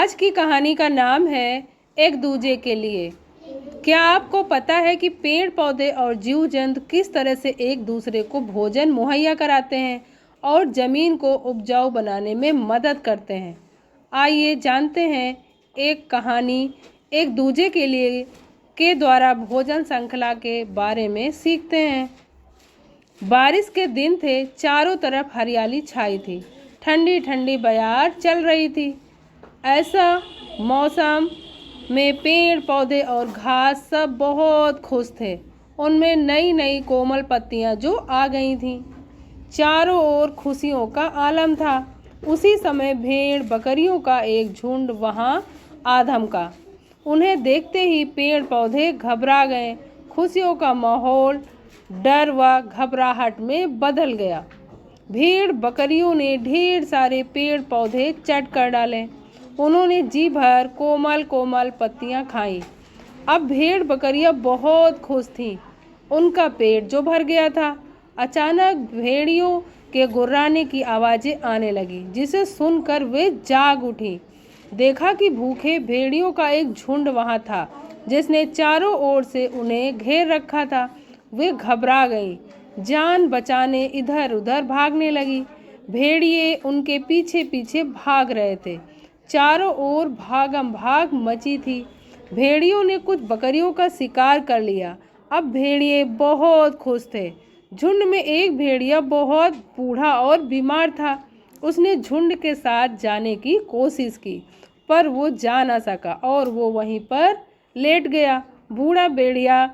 आज की कहानी का नाम है एक दूजे के लिए। क्या आपको पता है कि पेड़ पौधे और जीव जंतु किस तरह से एक दूसरे को भोजन मुहैया कराते हैं और ज़मीन को उपजाऊ बनाने में मदद करते हैं? आइए जानते हैं एक कहानी एक दूजे के लिए के द्वारा भोजन श्रृंखला के बारे में सीखते हैं। बारिश के दिन थे, चारों तरफ हरियाली छाई थी, ठंडी ठंडी बयार चल रही थी। ऐसा मौसम में पेड़ पौधे और घास सब बहुत खुश थे। उनमें नई नई कोमल पत्तियां जो आ गई थीं। चारों ओर खुशियों का आलम था। उसी समय भेड़ बकरियों का एक झुंड वहां आ धमका। उन्हें देखते ही पेड़ पौधे घबरा गए। खुशियों का माहौल डर व घबराहट में बदल गया। भेड़ बकरियों ने ढेर सारे पेड़ पौधे चट कर डाले। उन्होंने जी भर कोमल कोमल पत्तियां खाईं। अब भेड़ बकरियां बहुत खुश थीं। उनका पेट जो भर गया था। अचानक भेड़ियों के गुर्राने की आवाज़ें आने लगी, जिसे सुनकर वे जाग उठी। देखा कि भूखे भेड़ियों का एक झुंड वहां था, जिसने चारों ओर से उन्हें घेर रखा था। वे घबरा गईं, जान बचाने इधर उधर भागने लगी। भेड़िए उनके पीछे पीछे भाग रहे थे। चारों ओर भागम भाग मची थी। भेड़ियों ने कुछ बकरियों का शिकार कर लिया। अब भेड़िए बहुत खुश थे। झुंड में एक भेड़िया बहुत बूढ़ा और बीमार था। उसने झुंड के साथ जाने की कोशिश की, पर वो जा ना सका और वो वहीं पर लेट गया। बूढ़ा भेड़िया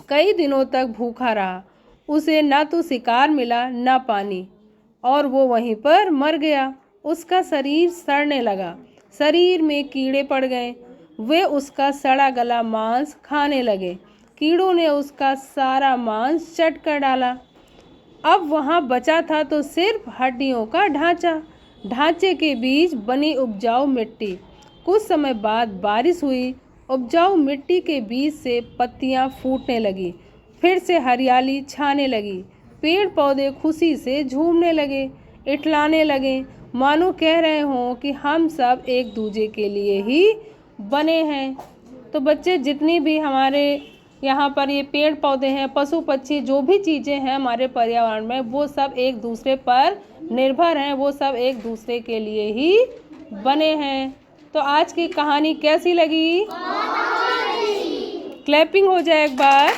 कई दिनों तक भूखा रहा। उसे ना तो शिकार मिला ना पानी, और वो वहीं पर मर गया। उसका शरीर सड़ने लगा, शरीर में कीड़े पड़ गए। वे उसका सड़ा गला मांस खाने लगे। कीड़ों ने उसका सारा मांस चट कर डाला। अब वहाँ बचा था तो सिर्फ हड्डियों का ढांचा, ढांचे के बीच बनी उपजाऊ मिट्टी। कुछ समय बाद बारिश हुई। उपजाऊ मिट्टी के बीच से पत्तियाँ फूटने लगी। फिर से हरियाली छाने लगी। पेड़ पौधे खुशी से झूमने लगे, इठलाने लगे, मानो कह रहे हों कि हम सब एक दूजे के लिए ही बने हैं। तो बच्चे, जितनी भी हमारे यहाँ पर ये पेड़ पौधे हैं, पशु पक्षी, जो भी चीज़ें हैं हमारे पर्यावरण में, वो सब एक दूसरे पर निर्भर हैं। वो सब एक दूसरे के लिए ही बने हैं। तो आज की कहानी कैसी लगी? क्लैपिंग हो जाए एक बार।